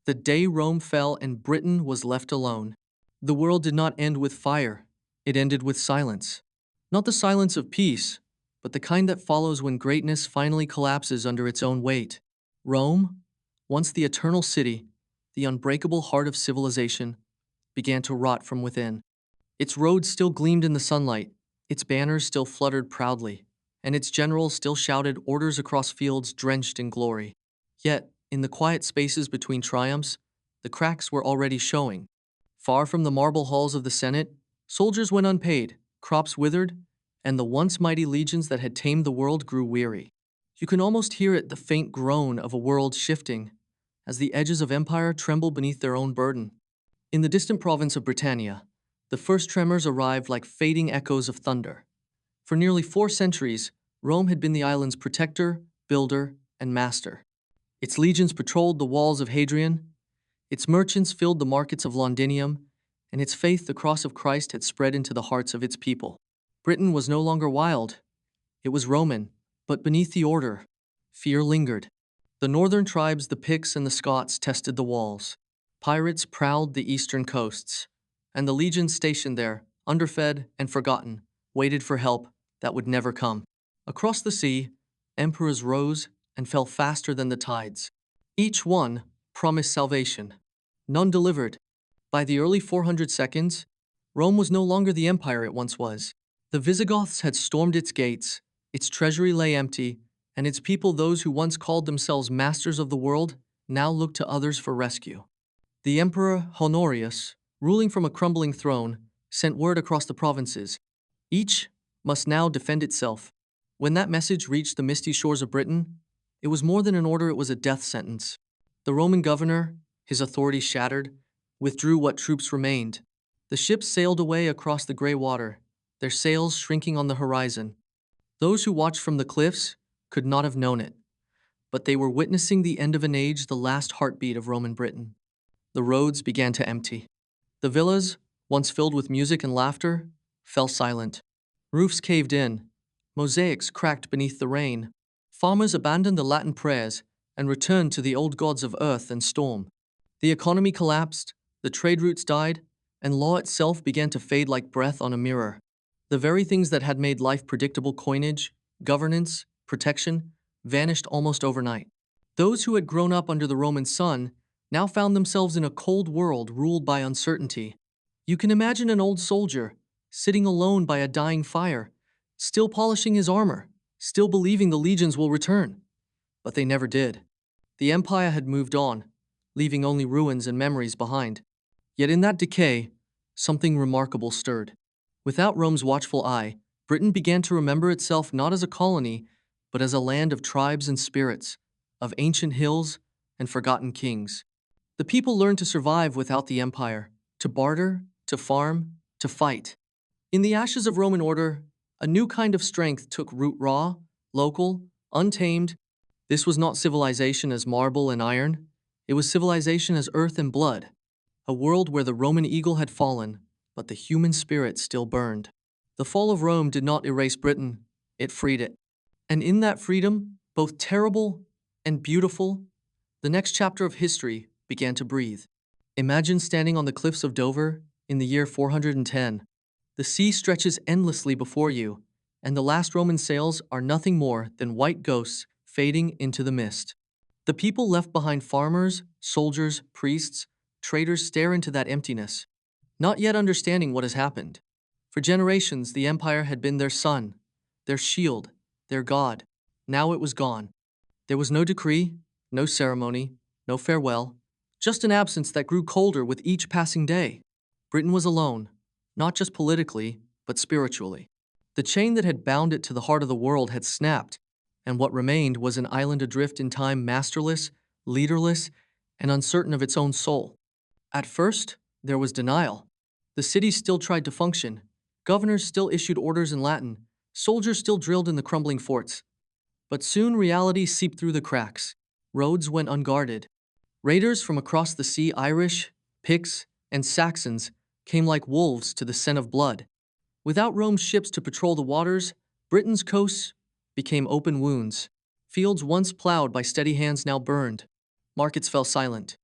The day Rome fell and Britain was left alone. The world did not end with fire, it ended with silence. Not the silence of peace, but the kind that follows when greatness finally collapses under its own weight. Rome, once the eternal city, the unbreakable heart of civilization, began to rot from within. Its roads still gleamed in the sunlight, its banners still fluttered proudly, and its generals still shouted orders across fields drenched in glory. Yet, in the quiet spaces between triumphs, the cracks were already showing. Far from the marble halls of the Senate, soldiers went unpaid, crops withered, and the once mighty legions that had tamed the world grew weary. You can almost hear it, the faint groan of a world shifting, as the edges of empire tremble beneath their own burden. In the distant province of Britannia, the first tremors arrived like fading echoes of thunder. For nearly 4 centuries, Rome had been the island's protector, builder, and master. Its legions patrolled the walls of Hadrian, its merchants filled the markets of Londinium, and its faith, the cross of Christ, had spread into the hearts of its people. Britain was no longer wild, it was Roman, but beneath the order, fear lingered. The northern tribes, the Picts and the Scots, tested the walls. Pirates prowled the eastern coasts, and the legions stationed there, underfed and forgotten, waited for help that would never come. Across the sea, emperors rose and fell faster than the tides. Each one promised salvation. None delivered. By the early 400s, Rome was no longer the empire it once was. The Visigoths had stormed its gates, its treasury lay empty, and its people, those who once called themselves masters of the world, now looked to others for rescue. The Emperor Honorius, ruling from a crumbling throne, sent word across the provinces. Each must now defend itself. When that message reached the misty shores of Britain, it was more than an order, it was a death sentence. The Roman governor, his authority shattered, withdrew what troops remained. The ships sailed away across the gray water, their sails shrinking on the horizon. Those who watched from the cliffs could not have known it, but they were witnessing the end of an age, the last heartbeat of Roman Britain. The roads began to empty. The villas, once filled with music and laughter, fell silent. Roofs caved in, mosaics cracked beneath the rain. Farmers abandoned the Latin prayers and returned to the old gods of earth and storm. The economy collapsed, the trade routes died, and law itself began to fade like breath on a mirror. The very things that had made life predictable, coinage, governance, protection, vanished almost overnight. Those who had grown up under the Roman sun now found themselves in a cold world ruled by uncertainty. You can imagine an old soldier, sitting alone by a dying fire, still polishing his armor, still believing the legions will return. But they never did. The empire had moved on, leaving only ruins and memories behind. Yet in that decay, something remarkable stirred. Without Rome's watchful eye, Britain began to remember itself not as a colony, but as a land of tribes and spirits, of ancient hills and forgotten kings. The people learned to survive without the empire, to barter, to farm, to fight. In the ashes of Roman order, a new kind of strength took root, raw, local, untamed. This was not civilization as marble and iron, it was civilization as earth and blood. A world where the Roman eagle had fallen, but the human spirit still burned. The fall of Rome did not erase Britain, it freed it. And in that freedom, both terrible and beautiful, the next chapter of history began to breathe. Imagine standing on the cliffs of Dover in the year 410. The sea stretches endlessly before you, and the last Roman sails are nothing more than white ghosts fading into the mist. The people left behind, farmers, soldiers, priests, traders, stare into that emptiness, not yet understanding what has happened. For generations, the empire had been their sun, their shield, their god. Now it was gone. There was no decree, no ceremony, no farewell, just an absence that grew colder with each passing day. Britain was alone, not just politically, but spiritually. The chain that had bound it to the heart of the world had snapped, and what remained was an island adrift in time, masterless, leaderless, and uncertain of its own soul. At first, there was denial. The city still tried to function. Governors still issued orders in Latin. Soldiers still drilled in the crumbling forts. But soon reality seeped through the cracks. Roads went unguarded. Raiders from across the sea, Irish, Picts, and Saxons, came like wolves to the scent of blood. Without Rome's ships to patrol the waters, Britain's coasts became open wounds. Fields once plowed by steady hands now burned. Markets fell silent.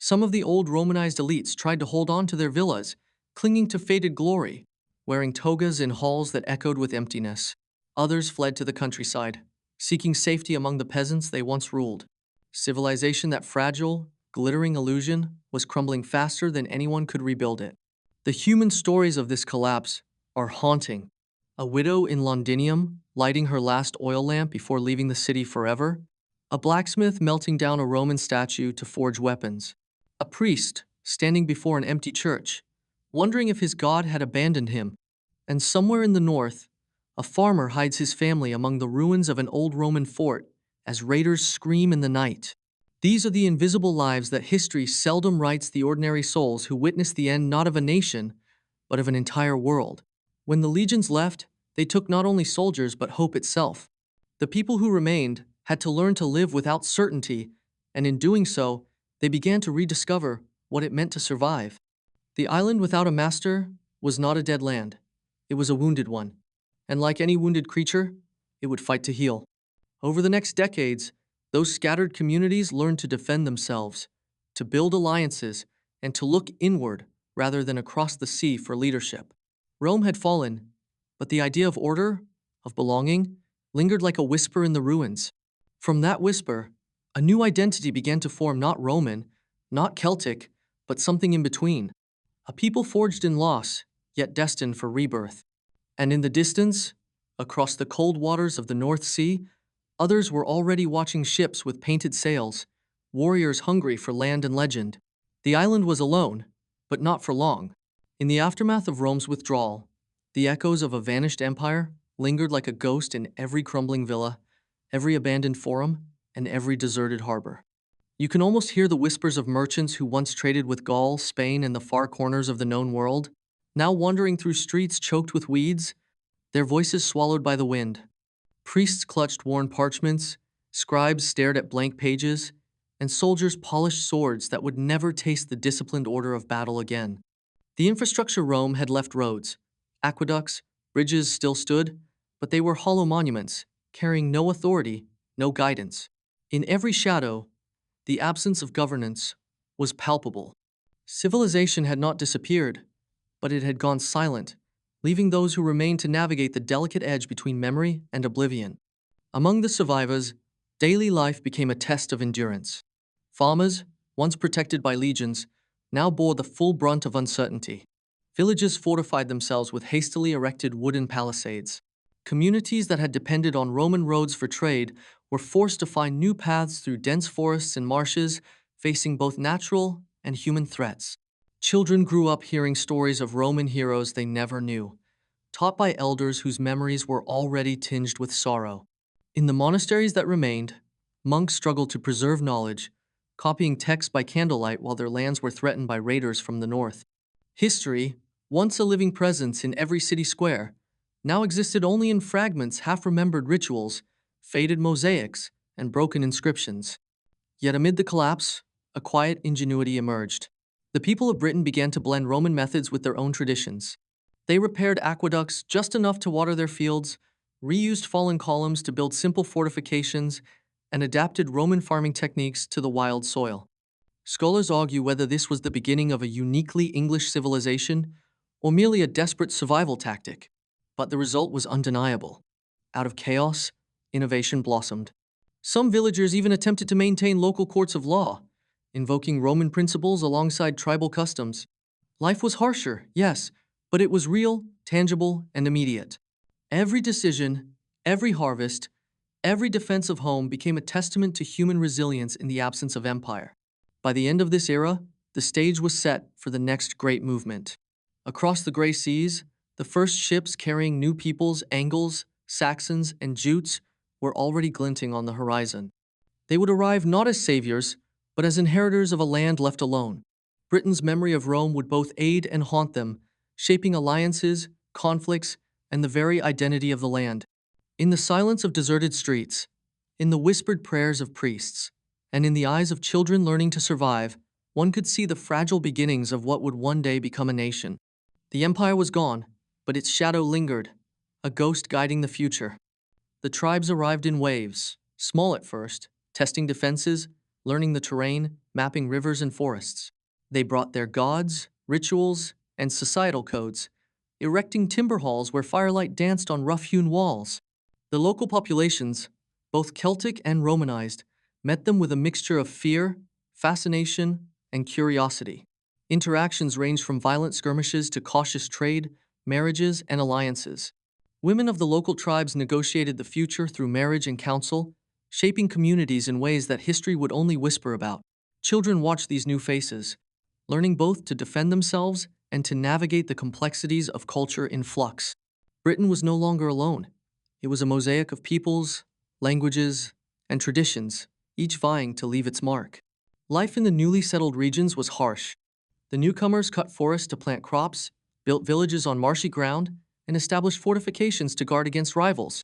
Some of the old Romanized elites tried to hold on to their villas, clinging to faded glory, wearing togas in halls that echoed with emptiness. Others fled to the countryside, seeking safety among the peasants they once ruled. Civilization, that fragile, glittering illusion, was crumbling faster than anyone could rebuild it. The human stories of this collapse are haunting. A widow in Londinium lighting her last oil lamp before leaving the city forever. A blacksmith melting down a Roman statue to forge weapons. A priest standing before an empty church, wondering if his god had abandoned him. And somewhere in the north, a farmer hides his family among the ruins of an old Roman fort as raiders scream in the night. These are the invisible lives that history seldom writes, the ordinary souls who witnessed the end not of a nation, but of an entire world. When the legions left, they took not only soldiers but hope itself. The people who remained had to learn to live without certainty, and in doing so, they began to rediscover what it meant to survive. The island without a master was not a dead land. It was a wounded one. And like any wounded creature, it would fight to heal. Over the next decades, those scattered communities learned to defend themselves, to build alliances, and to look inward rather than across the sea for leadership. Rome had fallen, but the idea of order, of belonging, lingered like a whisper in the ruins. From that whisper, a new identity began to form, not Roman, not Celtic, but something in between. A people forged in loss, yet destined for rebirth. And in the distance, across the cold waters of the North Sea, others were already watching ships with painted sails, warriors hungry for land and legend. The island was alone, but not for long. In the aftermath of Rome's withdrawal, the echoes of a vanished empire lingered like a ghost in every crumbling villa, every abandoned forum, and every deserted harbor. You can almost hear the whispers of merchants who once traded with Gaul, Spain, and the far corners of the known world, now wandering through streets choked with weeds, their voices swallowed by the wind. Priests clutched worn parchments, scribes stared at blank pages, and soldiers polished swords that would never taste the disciplined order of battle again. The infrastructure Rome had left: roads, aqueducts, bridges still stood, but they were hollow monuments, carrying no authority, no guidance. In every shadow, the absence of governance was palpable. Civilization had not disappeared, but it had gone silent, leaving those who remained to navigate the delicate edge between memory and oblivion. Among the survivors, daily life became a test of endurance. Farmers, once protected by legions, now bore the full brunt of uncertainty. Villages fortified themselves with hastily erected wooden palisades. Communities that had depended on Roman roads for trade were forced to find new paths through dense forests and marshes, facing both natural and human threats. Children grew up hearing stories of Roman heroes they never knew, taught by elders whose memories were already tinged with sorrow. In the monasteries that remained, monks struggled to preserve knowledge, copying texts by candlelight while their lands were threatened by raiders from the north. History, once a living presence in every city square, now existed only in fragments, half-remembered rituals, faded mosaics, and broken inscriptions. Yet amid the collapse, a quiet ingenuity emerged. The people of Britain began to blend Roman methods with their own traditions. They repaired aqueducts just enough to water their fields, reused fallen columns to build simple fortifications, and adapted Roman farming techniques to the wild soil. Scholars argue whether this was the beginning of a uniquely English civilization or merely a desperate survival tactic. But the result was undeniable. Out of chaos, innovation blossomed. Some villagers even attempted to maintain local courts of law, invoking Roman principles alongside tribal customs. Life was harsher, yes, but it was real, tangible, and immediate. Every decision, every harvest, every defense of home became a testament to human resilience in the absence of empire. By the end of this era, the stage was set for the next great movement. Across the gray seas, the first ships carrying new peoples, Angles, Saxons, and Jutes, were already glinting on the horizon. They would arrive not as saviors, but as inheritors of a land left alone. Britain's memory of Rome would both aid and haunt them, shaping alliances, conflicts, and the very identity of the land. In the silence of deserted streets, in the whispered prayers of priests, and in the eyes of children learning to survive, one could see the fragile beginnings of what would one day become a nation. The empire was gone, but its shadow lingered, a ghost guiding the future. The tribes arrived in waves, small at first, testing defenses, learning the terrain, mapping rivers and forests. They brought their gods, rituals, and societal codes, erecting timber halls where firelight danced on rough-hewn walls. The local populations, both Celtic and Romanized, met them with a mixture of fear, fascination, and curiosity. Interactions ranged from violent skirmishes to cautious trade, marriages, and alliances. Women of the local tribes negotiated the future through marriage and counsel, shaping communities in ways that history would only whisper about. Children watched these new faces, learning both to defend themselves and to navigate the complexities of culture in flux. Britain was no longer alone. It was a mosaic of peoples, languages, and traditions, each vying to leave its mark. Life in the newly settled regions was harsh. The newcomers cut forests to plant crops, built villages on marshy ground, and established fortifications to guard against rivals.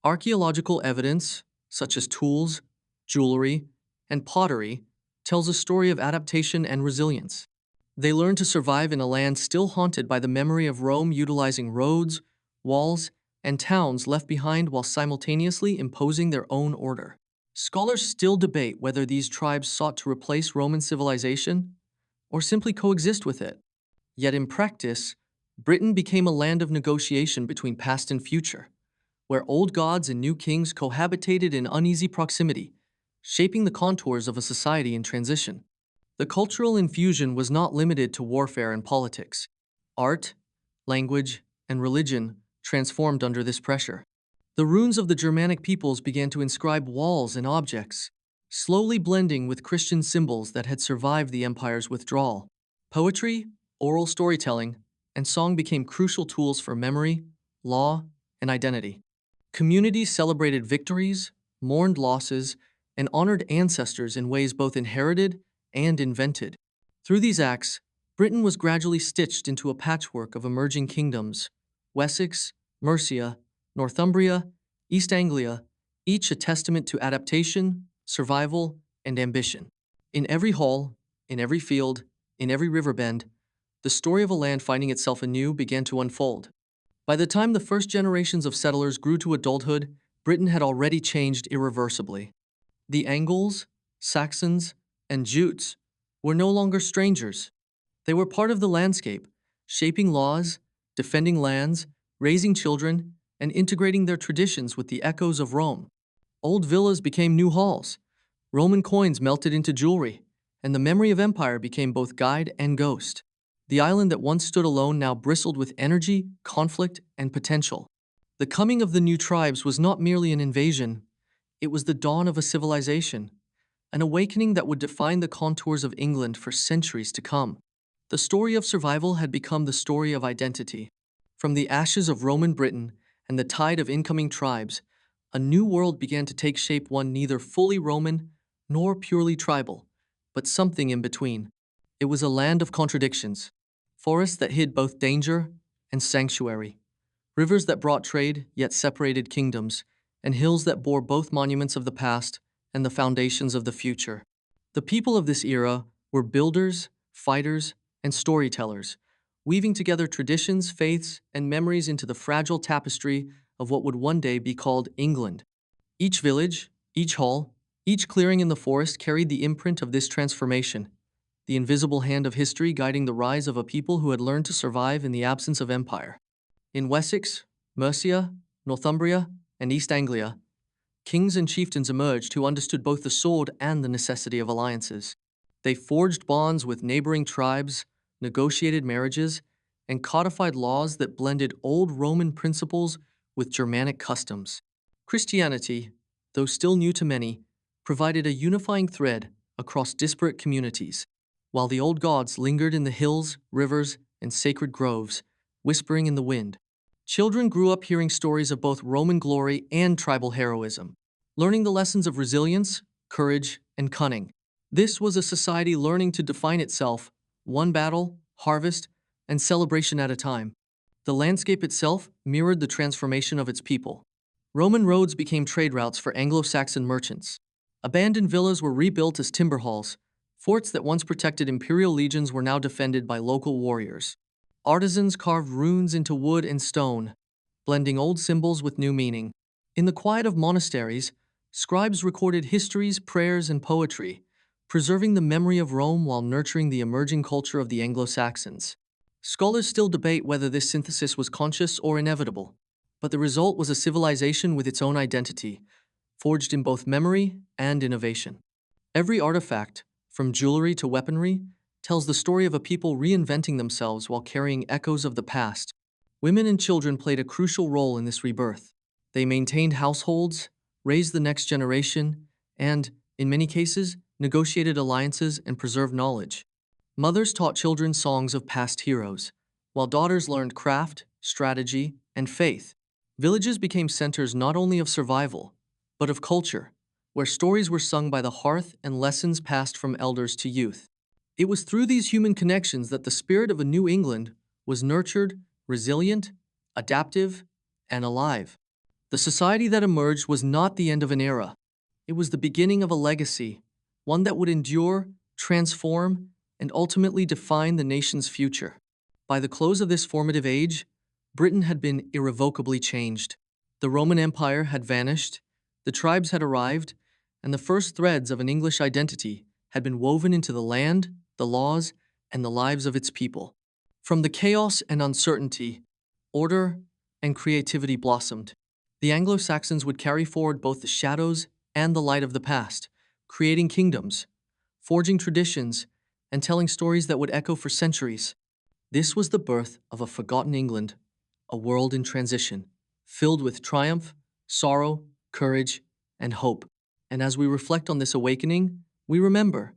Archaeological evidence, such as tools, jewelry, and pottery, tells a story of adaptation and resilience. They learned to survive in a land still haunted by the memory of Rome utilizing roads, walls, and towns left behind while simultaneously imposing their own order. Scholars still debate whether these tribes sought to replace Roman civilization or simply coexist with it. Yet in practice, Britain became a land of negotiation between past and future, where old gods and new kings cohabitated in uneasy proximity, shaping the contours of a society in transition. The cultural infusion was not limited to warfare and politics. Art, language, and religion transformed under this pressure. The runes of the Germanic peoples began to inscribe walls and objects, slowly blending with Christian symbols that had survived the empire's withdrawal. Poetry, oral storytelling, and song became crucial tools for memory, law, and identity. Communities celebrated victories, mourned losses, and honored ancestors in ways both inherited and invented. Through these acts, Britain was gradually stitched into a patchwork of emerging kingdoms: Wessex, Mercia, Northumbria, East Anglia, each a testament to adaptation, survival, and ambition. In every hall, in every field, in every river bend, the story of a land finding itself anew began to unfold. By the time the first generations of settlers grew to adulthood, Britain had already changed irreversibly. The Angles, Saxons, and Jutes were no longer strangers. They were part of the landscape, shaping laws, defending lands, raising children, and integrating their traditions with the echoes of Rome. Old villas became new halls, Roman coins melted into jewelry, and the memory of empire became both guide and ghost. The island that once stood alone now bristled with energy, conflict, and potential. The coming of the new tribes was not merely an invasion, it was the dawn of a civilization, an awakening that would define the contours of England for centuries to come. The story of survival had become the story of identity. From the ashes of Roman Britain and the tide of incoming tribes, a new world began to take shape, one neither fully Roman nor purely tribal, but something in between. It was a land of contradictions, forests that hid both danger and sanctuary, rivers that brought trade yet separated kingdoms, and hills that bore both monuments of the past and the foundations of the future. The people of this era were builders, fighters, and storytellers, weaving together traditions, faiths, and memories into the fragile tapestry of what would one day be called England. Each village, each hall, each clearing in the forest carried the imprint of this transformation, the invisible hand of history guiding the rise of a people who had learned to survive in the absence of empire. In Wessex, Mercia, Northumbria, and East Anglia, kings and chieftains emerged who understood both the sword and the necessity of alliances. They forged bonds with neighboring tribes, negotiated marriages, and codified laws that blended old Roman principles with Germanic customs. Christianity, though still new to many, provided a unifying thread across disparate communities, while the old gods lingered in the hills, rivers, and sacred groves, whispering in the wind. Children grew up hearing stories of both Roman glory and tribal heroism, learning the lessons of resilience, courage, and cunning. This was a society learning to define itself, one battle, harvest, and celebration at a time. The landscape itself mirrored the transformation of its people. Roman roads became trade routes for Anglo-Saxon merchants. Abandoned villas were rebuilt as timber halls. Forts that once protected imperial legions were now defended by local warriors. Artisans carved runes into wood and stone, blending old symbols with new meaning. In the quiet of monasteries, scribes recorded histories, prayers, and poetry, preserving the memory of Rome while nurturing the emerging culture of the Anglo-Saxons. Scholars still debate whether this synthesis was conscious or inevitable, but the result was a civilization with its own identity, forged in both memory and innovation. Every artifact, from jewelry to weaponry, tells the story of a people reinventing themselves while carrying echoes of the past. Women and children played a crucial role in this rebirth. They maintained households, raised the next generation, and, in many cases, negotiated alliances and preserved knowledge. Mothers taught children songs of past heroes, while daughters learned craft, strategy, and faith. Villages became centers not only of survival, but of culture, where stories were sung by the hearth and lessons passed from elders to youth. It was through these human connections that the spirit of a New England was nurtured, resilient, adaptive, and alive. The society that emerged was not the end of an era. It was the beginning of a legacy, one that would endure, transform, and ultimately define the nation's future. By the close of this formative age, Britain had been irrevocably changed. The Roman Empire had vanished, the tribes had arrived, and the first threads of an English identity had been woven into the land, the laws, and the lives of its people. From the chaos and uncertainty, order and creativity blossomed. The Anglo-Saxons would carry forward both the shadows and the light of the past, creating kingdoms, forging traditions, and telling stories that would echo for centuries. This was the birth of a forgotten England, a world in transition, filled with triumph, sorrow, courage, and hope. And as we reflect on this awakening, we remember